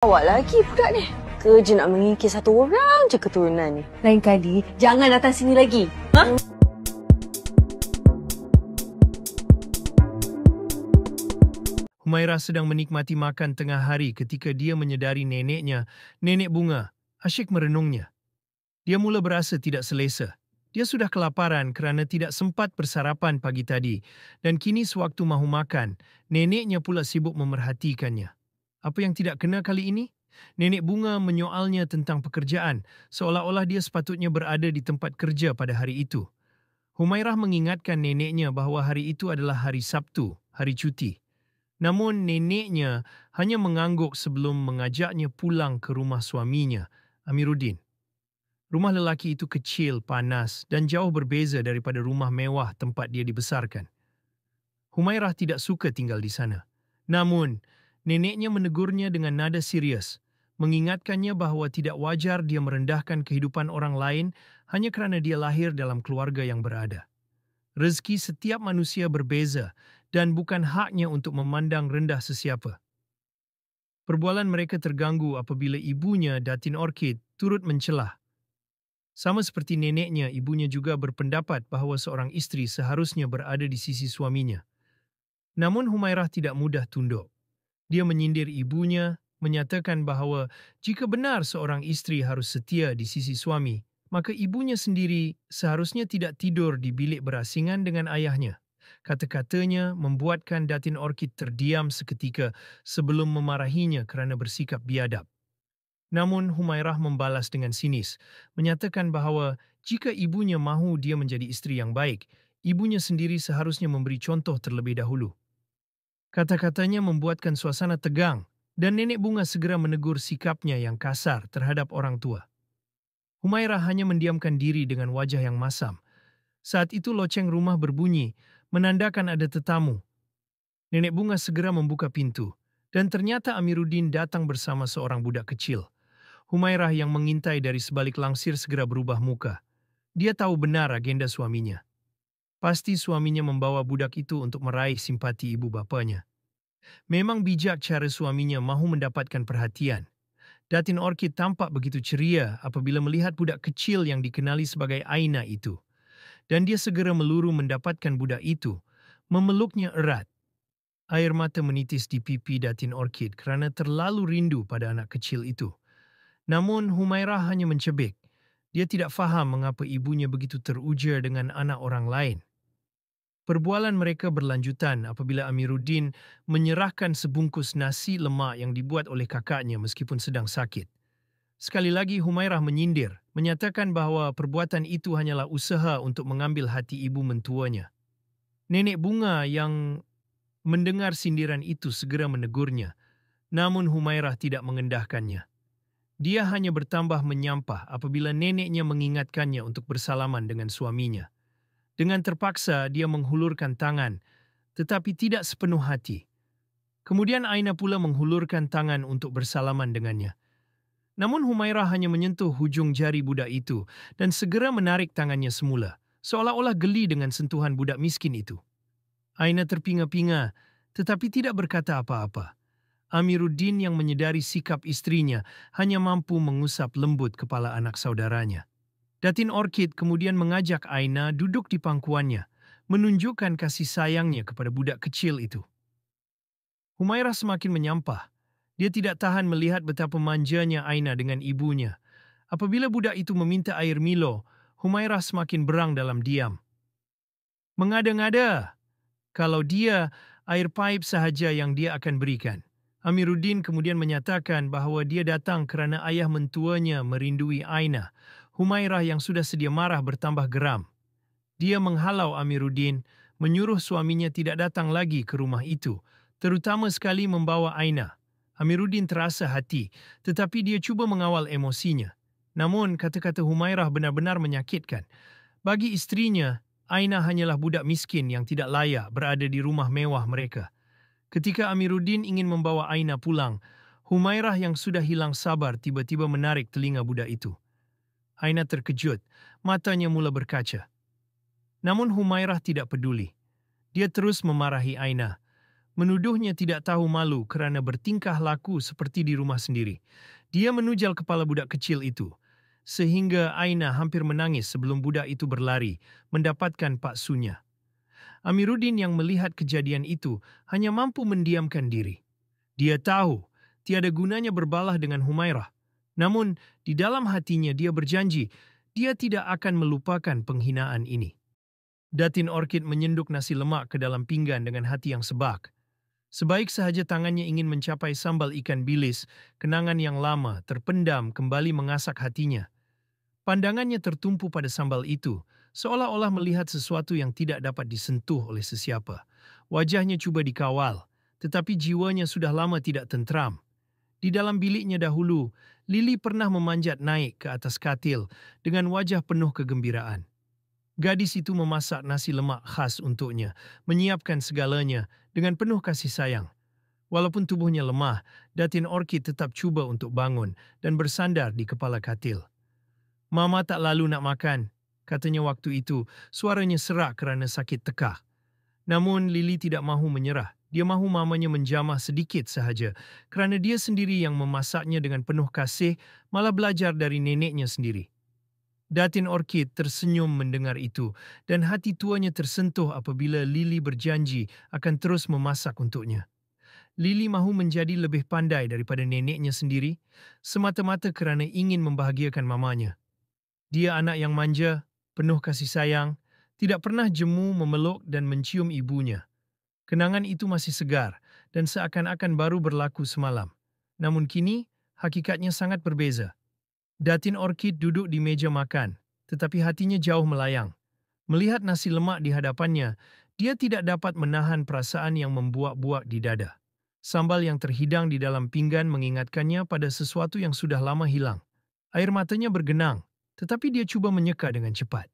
Awak lagi budak ni. Kerja nak mengikis satu orang je keturunan ni. Lain kali, jangan datang sini lagi. Ha? Humairah sedang menikmati makan tengah hari ketika dia menyedari neneknya, Nenek Bunga, asyik merenungnya. Dia mula berasa tidak selesa. Dia sudah kelaparan kerana tidak sempat bersarapan pagi tadi dan kini sewaktu mahu makan, neneknya pula sibuk memerhatikannya. Apa yang tidak kena kali ini? Nenek Bunga menyoalnya tentang pekerjaan, seolah-olah dia sepatutnya berada di tempat kerja pada hari itu. Humairah mengingatkan neneknya bahawa hari itu adalah hari Sabtu, hari cuti. Namun neneknya hanya mengangguk sebelum mengajaknya pulang ke rumah suaminya, Amiruddin. Rumah lelaki itu kecil, panas dan jauh berbeza daripada rumah mewah tempat dia dibesarkan. Humairah tidak suka tinggal di sana. Namun, neneknya menegurnya dengan nada serius, mengingatkannya bahawa tidak wajar dia merendahkan kehidupan orang lain hanya kerana dia lahir dalam keluarga yang berada. Rezeki setiap manusia berbeza dan bukan haknya untuk memandang rendah sesiapa. Perbualan mereka terganggu apabila ibunya, Datin Orchid, turut mencelah. Sama seperti neneknya, ibunya juga berpendapat bahawa seorang isteri seharusnya berada di sisi suaminya. Namun Humairah tidak mudah tunduk. Dia menyindir ibunya, menyatakan bahawa jika benar seorang isteri harus setia di sisi suami, maka ibunya sendiri seharusnya tidak tidur di bilik berasingan dengan ayahnya. Kata-katanya membuatkan Datin Orchid terdiam seketika sebelum memarahinya kerana bersikap biadab. Namun Humairah membalas dengan sinis, menyatakan bahawa jika ibunya mahu dia menjadi isteri yang baik, ibunya sendiri seharusnya memberi contoh terlebih dahulu. Kata-katanya membuatkan suasana tegang dan Nenek Bunga segera menegur sikapnya yang kasar terhadap orang tua. Humairah hanya mendiamkan diri dengan wajah yang masam. Saat itu loceng rumah berbunyi, menandakan ada tetamu. Nenek Bunga segera membuka pintu dan ternyata Amiruddin datang bersama seorang budak kecil. Humairah yang mengintai dari sebalik langsir segera berubah muka. Dia tahu benar agenda suaminya. Pasti suaminya membawa budak itu untuk meraih simpati ibu bapanya. Memang bijak cara suaminya mahu mendapatkan perhatian. Datin Orchid tampak begitu ceria apabila melihat budak kecil yang dikenali sebagai Aina itu. Dan dia segera meluru mendapatkan budak itu, memeluknya erat. Air mata menitis di pipi Datin Orchid kerana terlalu rindu pada anak kecil itu. Namun Humairah hanya mencebik. Dia tidak faham mengapa ibunya begitu teruja dengan anak orang lain. Perbualan mereka berlanjutan apabila Amiruddin menyerahkan sebungkus nasi lemak yang dibuat oleh kakaknya meskipun sedang sakit. Sekali lagi Humairah menyindir, menyatakan bahawa perbuatan itu hanyalah usaha untuk mengambil hati ibu mentuanya. Nenek Bunga yang mendengar sindiran itu segera menegurnya, namun Humairah tidak mengendahkannya. Dia hanya bertambah menyampah apabila neneknya mengingatkannya untuk bersalaman dengan suaminya. Dengan terpaksa, dia menghulurkan tangan, tetapi tidak sepenuh hati. Kemudian Aina pula menghulurkan tangan untuk bersalaman dengannya. Namun Humairah hanya menyentuh hujung jari budak itu dan segera menarik tangannya semula, seolah-olah geli dengan sentuhan budak miskin itu. Aina terpinga-pinga, tetapi tidak berkata apa-apa. Amiruddin yang menyedari sikap istrinya hanya mampu mengusap lembut kepala anak saudaranya. Datin Orchid kemudian mengajak Aina duduk di pangkuannya, menunjukkan kasih sayangnya kepada budak kecil itu. Humairah semakin menyampah. Dia tidak tahan melihat betapa manjanya Aina dengan ibunya. Apabila budak itu meminta air Milo, Humairah semakin berang dalam diam. Mengada-ngada, kalau dia air paip sahaja yang dia akan berikan. Amiruddin kemudian menyatakan bahawa dia datang kerana ayah mentuanya merindui Aina. Humairah yang sudah sedia marah bertambah geram. Dia menghalau Amiruddin, menyuruh suaminya tidak datang lagi ke rumah itu, terutama sekali membawa Aina. Amiruddin terasa hati, tetapi dia cuba mengawal emosinya. Namun, kata-kata Humairah benar-benar menyakitkan. Bagi istrinya, Aina hanyalah budak miskin yang tidak layak berada di rumah mewah mereka. Ketika Amiruddin ingin membawa Aina pulang, Humairah yang sudah hilang sabar tiba-tiba menarik telinga budak itu. Aina terkejut, matanya mula berkaca. Namun Humairah tidak peduli. Dia terus memarahi Aina, menuduhnya tidak tahu malu kerana bertingkah laku seperti di rumah sendiri. Dia menujal kepala budak kecil itu, sehingga Aina hampir menangis sebelum budak itu berlari mendapatkan paksunya. Amiruddin yang melihat kejadian itu hanya mampu mendiamkan diri. Dia tahu tiada gunanya berbalah dengan Humairah. Namun, di dalam hatinya dia berjanji dia tidak akan melupakan penghinaan ini. Datin Orchid menyenduk nasi lemak ke dalam pinggan dengan hati yang sebak. Sebaik sahaja tangannya ingin mencapai sambal ikan bilis, kenangan yang lama terpendam kembali mengasak hatinya. Pandangannya tertumpu pada sambal itu, seolah-olah melihat sesuatu yang tidak dapat disentuh oleh sesiapa. Wajahnya cuba dikawal, tetapi jiwanya sudah lama tidak tentram. Di dalam biliknya dahulu, Lily pernah memanjat naik ke atas katil dengan wajah penuh kegembiraan. Gadis itu memasak nasi lemak khas untuknya, menyiapkan segalanya dengan penuh kasih sayang. Walaupun tubuhnya lemah, Datin Orchid tetap cuba untuk bangun dan bersandar di kepala katil. "Mama tak lalu nak makan," katanya waktu itu, suaranya serak kerana sakit tekak. Namun Lily tidak mahu menyerah. Dia mahu mamanya menjamah sedikit sahaja kerana dia sendiri yang memasaknya dengan penuh kasih, malah belajar dari neneknya sendiri. Datin Orchid tersenyum mendengar itu dan hati tuanya tersentuh apabila Lily berjanji akan terus memasak untuknya. Lily mahu menjadi lebih pandai daripada neneknya sendiri, semata-mata kerana ingin membahagiakan mamanya. Dia anak yang manja, penuh kasih sayang, tidak pernah jemu memeluk dan mencium ibunya. Kenangan itu masih segar dan seakan-akan baru berlaku semalam. Namun kini, hakikatnya sangat berbeza. Datin Orchid duduk di meja makan, tetapi hatinya jauh melayang. Melihat nasi lemak di hadapannya, dia tidak dapat menahan perasaan yang membuak-buak di dada. Sambal yang terhidang di dalam pinggan mengingatkannya pada sesuatu yang sudah lama hilang. Air matanya bergenang, tetapi dia cuba menyeka dengan cepat.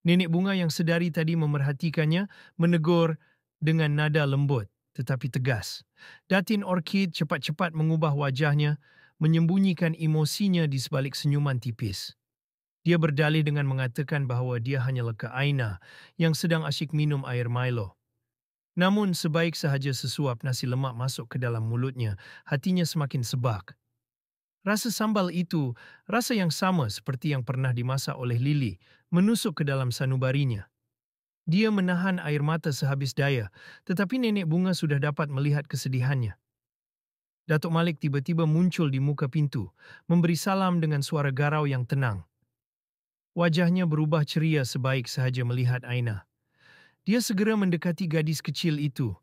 Nenek bunga yang sedari tadi memerhatikannya menegur dengan nada lembut tetapi tegas. Datin Orchid cepat-cepat mengubah wajahnya, menyembunyikan emosinya di sebalik senyuman tipis. Dia berdalih dengan mengatakan bahawa dia hanyalah ke Aina yang sedang asyik minum air Milo. Namun sebaik sahaja sesuap nasi lemak masuk ke dalam mulutnya, hatinya semakin sebak. Rasa sambal itu, rasa yang sama seperti yang pernah dimasak oleh Lily, menusuk ke dalam sanubarinya. Dia menahan air mata sehabis daya, tetapi nenek bunga sudah dapat melihat kesedihannya. Datuk Malik tiba-tiba muncul di muka pintu, memberi salam dengan suara garau yang tenang. Wajahnya berubah ceria sebaik sahaja melihat Aina. Dia segera mendekati gadis kecil itu,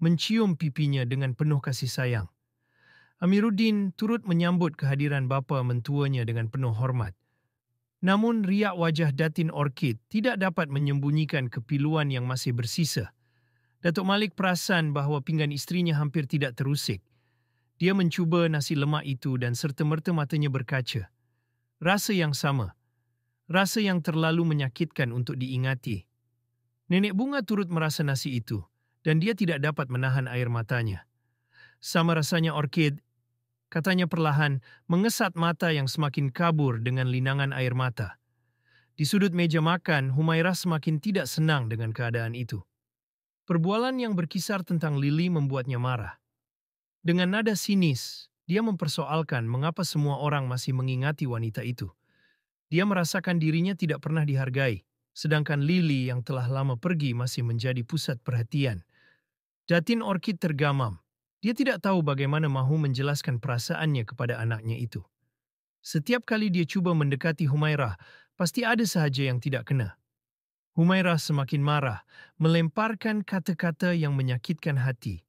mencium pipinya dengan penuh kasih sayang. Amiruddin turut menyambut kehadiran bapa mentuanya dengan penuh hormat. Namun riak wajah Datin Orchid tidak dapat menyembunyikan kepiluan yang masih bersisa. Datuk Malik perasan bahawa pinggan isterinya hampir tidak terusik. Dia mencuba nasi lemak itu dan serta-merta matanya berkaca. Rasa yang sama. Rasa yang terlalu menyakitkan untuk diingati. Nenek bunga turut merasa nasi itu dan dia tidak dapat menahan air matanya. "Sama rasanya Orchid," katanya perlahan, mengesat mata yang semakin kabur dengan linangan air mata. Di sudut meja makan, Humairah semakin tidak senang dengan keadaan itu. Perbualan yang berkisar tentang Lily membuatnya marah. Dengan nada sinis, dia mempersoalkan mengapa semua orang masih mengingati wanita itu. Dia merasakan dirinya tidak pernah dihargai, sedangkan Lily yang telah lama pergi masih menjadi pusat perhatian. Datin Orchid tergamam. Dia tidak tahu bagaimana mahu menjelaskan perasaannya kepada anaknya itu. Setiap kali dia cuba mendekati Humairah, pasti ada sahaja yang tidak kena. Humairah semakin marah, melemparkan kata-kata yang menyakitkan hati.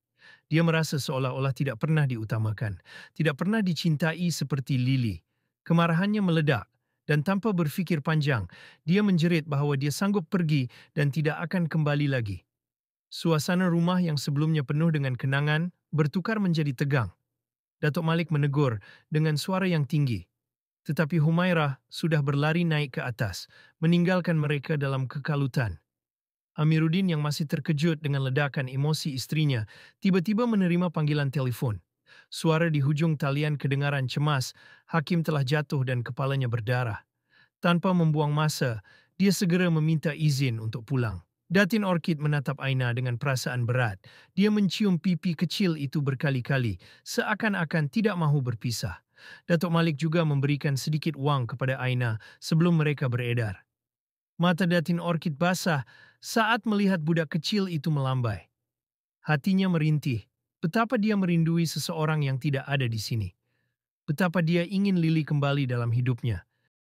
Dia merasa seolah-olah tidak pernah diutamakan, tidak pernah dicintai seperti Lily. Kemarahannya meledak, dan tanpa berfikir panjang, dia menjerit bahawa dia sanggup pergi dan tidak akan kembali lagi. Suasana rumah yang sebelumnya penuh dengan kenangan bertukar menjadi tegang. Datuk Malik menegur dengan suara yang tinggi. Tetapi Humairah sudah berlari naik ke atas, meninggalkan mereka dalam kekalutan. Amiruddin yang masih terkejut dengan ledakan emosi istrinya, tiba-tiba menerima panggilan telefon. Suara di hujung talian kedengaran cemas, hakim telah jatuh dan kepalanya berdarah. Tanpa membuang masa, dia segera meminta izin untuk pulang. Datin Orchid menatap Aina dengan perasaan berat. Dia mencium pipi kecil itu berkali-kali, seakan-akan tidak mahu berpisah. Datuk Malik juga memberikan sedikit wang kepada Aina sebelum mereka beredar. Mata Datin Orchid basah saat melihat budak kecil itu melambai. Hatinya merintih. Betapa dia merindui seseorang yang tidak ada di sini. Betapa dia ingin Lily kembali dalam hidupnya.